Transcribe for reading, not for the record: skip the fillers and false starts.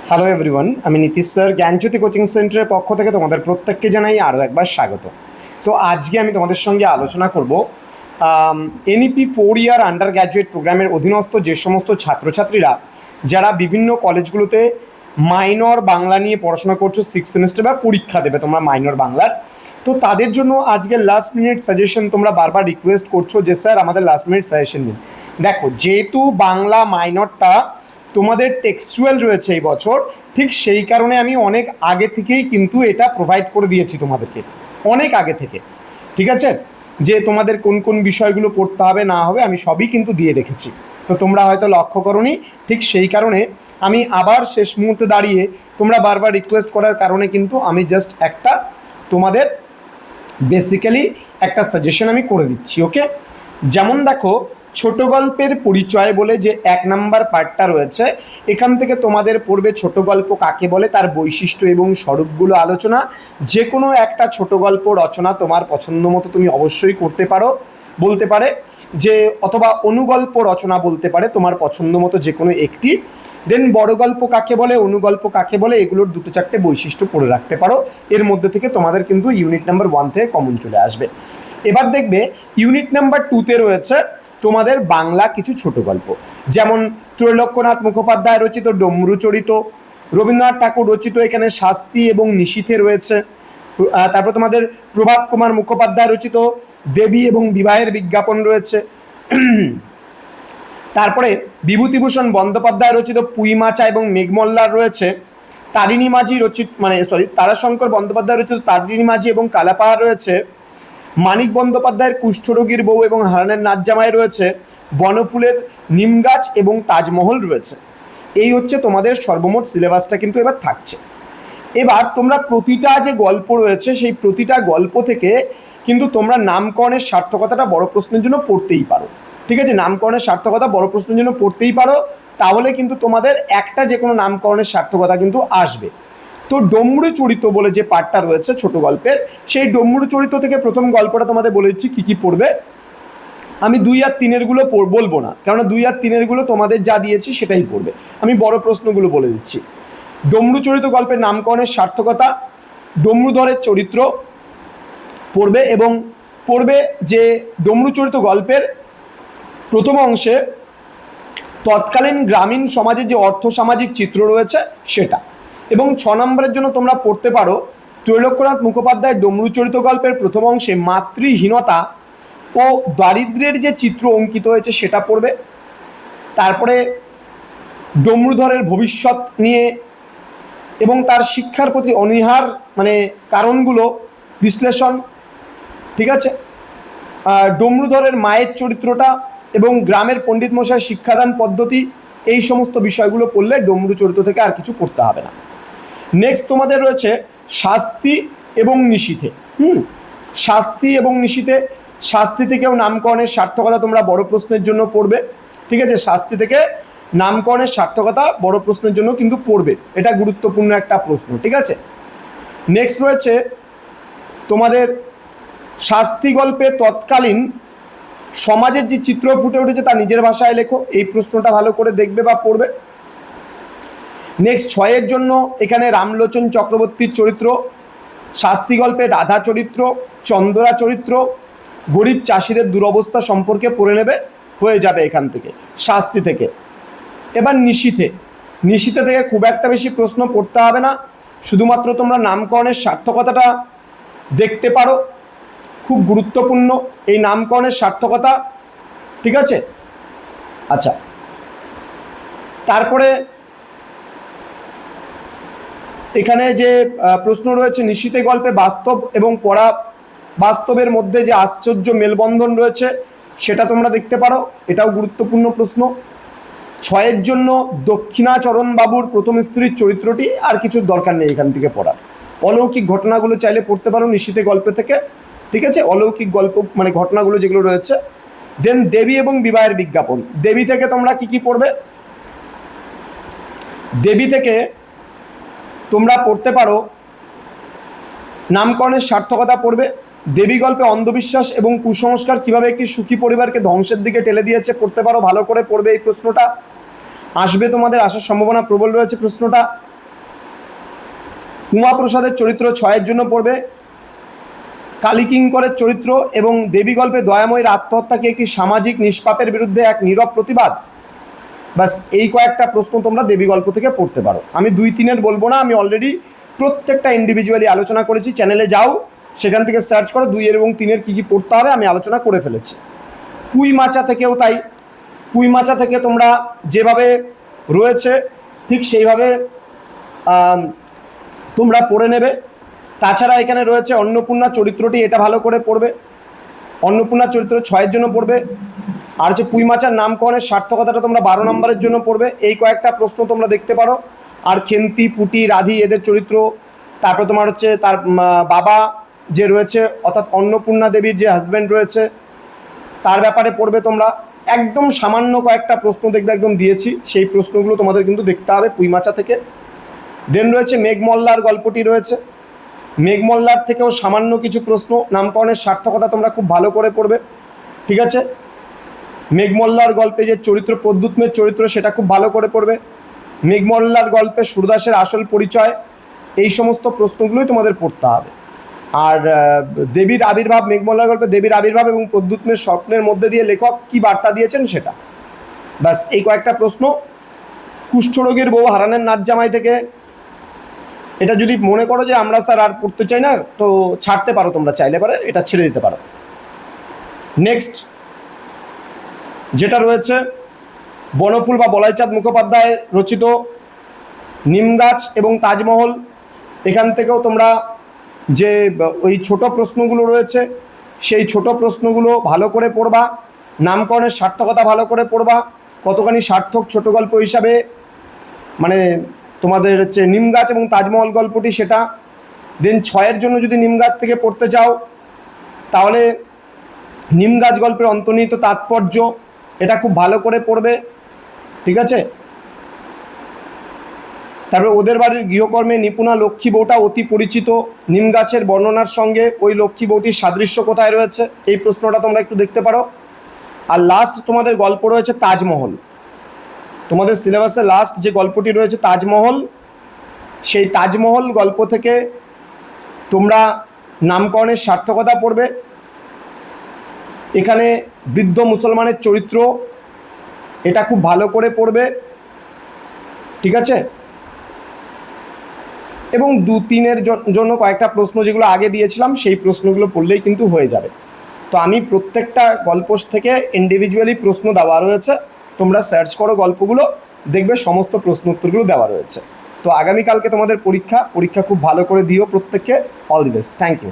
Hello everyone, আমি Nitish sir জ্ঞানজ্যোতি coaching সেন্টারের পক্ষ থেকে তোমাদের প্রত্যেককে জানাই আরও একবার স্বাগত। তো আজকে আমি তোমাদের সঙ্গে আলোচনা করব এনইপি 4 ইয়ার আন্ডার গ্র্যাজুয়েট প্রোগ্রামের অধীনস্থ যে সমস্ত ছাত্রছাত্রীরা যারা বিভিন্ন কলেজগুলোতে মাইনর বাংলা নিয়ে পড়াশোনা করছো, 6 সেমিস্টার বা পরীক্ষা দেবে তোমরা মাইনর বাংলার। তো তাদের জন্য আজকে লাস্ট মিনিট সাজেশন, তোমরা বারবার রিকোয়েস্ট করছো যে স্যার আমাদের লাস্ট মিনিট সাজেশন দিন। দেখো, যেহেতু বাংলা মাইনরটা তোমাদের টেক্সচুয়াল রয়েছে এই বছর, ঠিক সেই কারণে আমি অনেক আগে থেকেই কিন্তু এটা প্রোভাইড করে দিয়েছি তোমাদেরকে, অনেক আগে থেকে। ঠিক আছে, যে তোমাদের কোন কোন বিষয়গুলো পড়তে হবে না হবে আমি সবই কিন্তু দিয়ে রেখেছি। তো তোমরা হয়তো লক্ষ্য করোনি, ঠিক সেই কারণে আমি আবার শেষ মুহূর্তে দাঁড়িয়ে তোমরা বারবার রিকোয়েস্ট করার কারণে কিন্তু আমি জাস্ট একটা তোমাদের বেসিক্যালি একটা সাজেশন আমি করে দিচ্ছি। ওকে, যেমন দেখো, ছোট গল্পের পরিচয় বলে যে 1 নম্বর পার্টটা রয়েছে, এখান থেকে তোমাদের পড়বে ছোট গল্প কাকে বলে, তার বৈশিষ্ট্য এবং স্বরূপগুলো আলোচনা। যে কোনো একটা ছোট গল্প রচনা তোমার পছন্দ মতো তুমি অবশ্যই করতে পারো, বলতে পারে যে, অথবা অনুগল্প রচনা বলতে পারে তোমার পছন্দ মতো যে কোনো একটি। দেন বড় গল্প কাকে বলে, অনুগল্প কাকে বলে, এগুলোর 2-4টে বৈশিষ্ট্য পড়ে রাখতে পারো। এর মধ্যে থেকে তোমাদের কিন্তু ইউনিট নাম্বার 1 থেকে কমন চলে আসবে। এবার দেখবে ইউনিট নাম্বার 2-তে রয়েছে তোমাদের বাংলা কিছু ছোট গল্প, যেমন ত্রৈলোক্যনাথ মুখোপাধ্যায় রচিত ডমরুচরিত, রবীন্দ্রনাথ ঠাকুর রচিত এখানে শাস্তি এবং নিশীথে রয়েছে। তারপর তোমাদের প্রভাত কুমার মুখোপাধ্যায় রচিত দেবী এবং বিবাহের বিজ্ঞাপন রয়েছে। তারপরে বিভূতিভূষণ বন্দ্যোপাধ্যায় রচিত পুইমাচা এবং মেঘমল্লার রয়েছে। তারিণী মাঝি রচিত তারাশঙ্কর বন্দ্যোপাধ্যায় রচিত তারিণী মাঝি এবং কালাপাহাড় রয়েছে। মানিক বন্দ্যোপাধ্যায়ের কুষ্ঠরোগীর বউ এবং হারানের নাচ জামাই রয়েছে। বনফুলের নিমগাছ এবং তাজমহল রয়েছে। এই হচ্ছে তোমাদের সর্বমোট সিলেবাসটা কিন্তু এবার থাকছে। এবার তোমরা প্রতিটা যে গল্প রয়েছে সেই প্রতিটা গল্প থেকে কিন্তু তোমরা নামকরণের সার্থকতাটা বড় প্রশ্নের জন্য পড়তেই পারো। ঠিক আছে, নামকরণের সার্থকতা বড় প্রশ্নের জন্য পড়তেই পারো, তাহলে কিন্তু তোমাদের একটা যে কোনো নামকরণের সার্থকতা কিন্তু আসবে। তো ডমরু চরিত বলে যে পার্টটা রয়েছে ছোট গল্পের, সেই ডমরু চরিত থেকে প্রথম গল্পটা তোমাদের বলে দিচ্ছি কী কী পড়বে। আমি 2 আর 3-এরগুলো বলবো না, কেননা 2 আর 3-এরগুলো তোমাদের যা দিয়েছি সেটাই পড়বে। আমি বড় প্রশ্নগুলো বলে দিচ্ছি। ডমরু চরিত গল্পের নামকরণের সার্থকতা, ডমরুধরের চরিত্র পড়বে, এবং পড়বে যে ডমরু চরিত গল্পের প্রথম অংশে তৎকালীন গ্রামীণ সমাজের যে অর্থসামাজিক চিত্র রয়েছে সেটা। এবং 6 নম্বরের জন্য তোমরা পড়তে পারো ত্রৈলোক্যনাথ মুখোপাধ্যায়ের ডমরুচরিত গল্পের প্রথম অংশে মাতৃহীনতা ও দারিদ্র্যের যে চিত্র অঙ্কিত হয়েছে সেটা পড়বে। তারপরে ডমরুধরের ভবিষ্যৎ নিয়ে এবং তার শিক্ষার প্রতি অনীহার কারণগুলো বিশ্লেষণ। ঠিক আছে, ডমরুধরের মায়ের চরিত্রটা এবং গ্রামের পণ্ডিত মশাই শিক্ষাদান পদ্ধতি, এই সমস্ত বিষয়গুলো পড়লে ডমরু চরিত্র থেকে আর কিছু পড়তে হবে না। নেক্সট তোমাদের রয়েছে শাস্তি এবং নিশীথে। শাস্তি এবং নিশীথে, শাস্তি থেকেও নামকরণের সার্থকতা তোমরা বড় প্রশ্নের জন্য পড়বে। ঠিক আছে, শাস্তি থেকে নামকরণের সার্থকতা বড় প্রশ্নের জন্য কিন্তু পড়বে, এটা গুরুত্বপূর্ণ একটা প্রশ্ন। ঠিক আছে, নেক্সট রয়েছে তোমাদের শাস্তি গল্পে তৎকালীন সমাজের যে চিত্র ফুটে উঠেছে তা নিজের ভাষায় লেখো, এই প্রশ্নটা ভালো করে দেখবে বা পড়বে। নেক্সট 6-এর জন্য এখানে রামলোচন চক্রবর্তীর চরিত্র, শাস্তি গল্পে রাধা চরিত্র, চন্দরা চরিত্র, গরিব চাষিদের দুরবস্থা সম্পর্কে পড়ে নেবে, হয়ে যাবে এখান থেকে শাস্তি থেকে। এবার নিশীথে, নিশীথে থেকে খুব একটা বেশি প্রশ্ন পড়তে হবে না, শুধুমাত্র তোমরা নামকরণের সার্থকতাটা দেখতে পারো, খুব গুরুত্বপূর্ণ এই নামকরণের সার্থকতা। ঠিক আছে, আচ্ছা, তারপরে এখানে যে প্রশ্ন রয়েছে নিশীথে গল্পে বাস্তব এবং পড়া বাস্তবের মধ্যে যে আশ্চর্য মেলবন্ধন রয়েছে সেটা তোমরা দেখতে পারো, এটাও গুরুত্বপূর্ণ প্রশ্ন। 6-এর জন্য দক্ষিণাচরণ বাবুর প্রথম স্ত্রীর চরিত্রটি, আর কিছু দরকার নেই এখান থেকে পড়ার। অলৌকিক ঘটনাগুলো চাইলে পড়তে পারো নিশীথে গল্প থেকে। ঠিক আছে, অলৌকিক গল্প ঘটনাগুলো যেগুলো রয়েছে। দেন দেবী এবং বিবাহের বিজ্ঞাপন, দেবী থেকে তোমরা কি কি পড়বে, দেবী থেকে তোমরা পড়তে পারো নামকরণের সার্থকতা পড়বে। দেবী গল্পে অন্ধবিশ্বাস এবং কুসংস্কার কিভাবে একটি সুখী পরিবারকে ধ্বংসের দিকে ঠেলে দিয়েছে পড়তে পারো, ভালো করে পড়বে, এই প্রশ্নটা আসবে, তোমাদের আসার সম্ভাবনা প্রবল রয়েছে প্রশ্নটা। উমাপ্রসাদের চরিত্র 6-এর জন্য পড়বে। কালীকিঙ্করের চরিত্র এবং দেবী গল্পে দয়াময়ীর আত্মহত্যাকে একটি সামাজিক নিষ্পাপের বিরুদ্ধে এক নীরব প্রতিবাদ। বাস এই কয়েকটা প্রশ্ন তোমরা দেবী গল্প থেকে পড়তে পারো। আমি 2-3-এর বলবো না, আমি অলরেডি প্রত্যেকটা ইন্ডিভিজুয়ালি আলোচনা করেছি। চ্যানেলে যাও, সেখান থেকে সার্চ করো 2 এবং 3-এর কী কী পড়তে হবে, আমি আলোচনা করে ফেলেছি। পুঁই মাচা থেকেও তাই, পুঁই মাচা থেকে তোমরা যেভাবে রয়েছে ঠিক সেইভাবে তোমরা পড়ে নেবে। তাছাড়া এখানে রয়েছে অন্নপূর্ণা চরিত্রটি, এটা ভালো করে পড়বে। অন্নপূর্ণা চরিত্র 6-এর জন্য পড়বে। আর হচ্ছে পুঁই মাচার নামকরণের সার্থকতাটা তোমরা 12 নম্বরের জন্য পড়বে। এই কয়েকটা প্রশ্ন তোমরা দেখতে পারো। আর খেন্তি, পুটি, রাধি এদের চরিত্র, তারপরে তোমার হচ্ছে তার বাবা যে রয়েছে অর্থাৎ অন্নপূর্ণা দেবীর যে হাজব্যান্ড রয়েছে তার ব্যাপারে পড়বে তোমরা। একদম সামান্য কয়েকটা প্রশ্ন দেখবে, একদম দিয়েছি, সেই প্রশ্নগুলো তোমাদের কিন্তু দেখতে হবে পুঁই মাচা থেকে। দেন রয়েছে মেঘমল্লার গল্পটি রয়েছে, মেঘমল্লার থেকেও সামান্য কিছু প্রশ্ন, নামকরণের সার্থকতা তোমরা খুব ভালো করে পড়বে, ঠিক আছে। মেঘমল্লার গল্পে যে চরিত্র প্রদ্যুৎমের চরিত্র সেটা খুব ভালো করে পড়বে। মেঘমল্লার গল্পে সুরদাসের আসল পরিচয়, এই সমস্ত প্রশ্নগুলোই তোমাদের পড়তে হবে। আর দেবীর আবির্ভাব, মেঘমল্লার গল্পে দেবীর আবির্ভাব এবং প্রদ্যুৎমের স্বপ্নের মধ্যে দিয়ে লেখক কী বার্তা দিয়েছেন সেটা। ব্যাস এই কয়েকটা প্রশ্ন। কুষ্ঠরোগীর বউ হারানের নাচ জামাই থেকে এটা যদি মনে করো যে আমরা স্যার আর পড়তে চাই না, তো ছাড়তে পারো, তোমরা চাইলে পারে এটা ছেড়ে দিতে পারো। নেক্সট যেটা রয়েছে বনফুল বা বলাইচাঁদ মুখোপাধ্যায় রচিত নিমগাছ এবং তাজমহল, এখান থেকেও তোমরা যে ওই ছোট প্রশ্নগুলো রয়েছে সেই ছোট প্রশ্নগুলো ভালো করে পড়বা। নামকরণের সার্থকতা ভালো করে পড়বা, কতখানি সার্থক ছোট গল্প হিসাবে মানে তোমাদের হচ্ছে নিমগাছ এবং তাজমহল গল্পটি সেটা। দেন 6-এর জন্য যদি নিমগাছ থেকে পড়তে চাও তাহলে নিমগাছ গল্পের অন্তর্নিহিত তাৎপর্য, এটা খুব ভালো করে পড়বে, ঠিক আছে। তারপরে ওদের বাড়ির গৃহকর্মে নিপুণা লক্ষ্মী বউটা অতি পরিচিত, নিমগাছের বর্ণনার সঙ্গে ওই লক্ষ্মী বউটির সাদৃশ্য কোথায় রয়েছে, এই প্রশ্নটা তোমরা একটু দেখতে পারো। আর লাস্ট তোমাদের গল্প রয়েছে তাজমহল, তোমাদের সিলেবাসে লাস্ট যে গল্পটি রয়েছে তাজমহল, সেই তাজমহল গল্প থেকে তোমরা নামকরণের সার্থকতা পড়বে। এখানে বৃদ্ধ মুসলমানের চরিত্র, এটা খুব ভালো করে পড়বে, ঠিক আছে। এবং 2-3-এর জন্য কয়েকটা প্রশ্ন যেগুলো আগে দিয়েছিলাম সেই প্রশ্নগুলো পড়লেই কিন্তু হয়ে যাবে। তো আমি প্রত্যেকটা গল্প থেকে ইন্ডিভিজুয়ালি প্রশ্ন দেওয়া রয়েছে, তোমরা সার্চ করো গল্পগুলো, দেখবে সমস্ত প্রশ্ন উত্তরগুলো দেওয়া রয়েছে। তো আগামীকালকে তোমাদের পরীক্ষা খুব ভালো করে দিও প্রত্যেককে। All the best, thank you.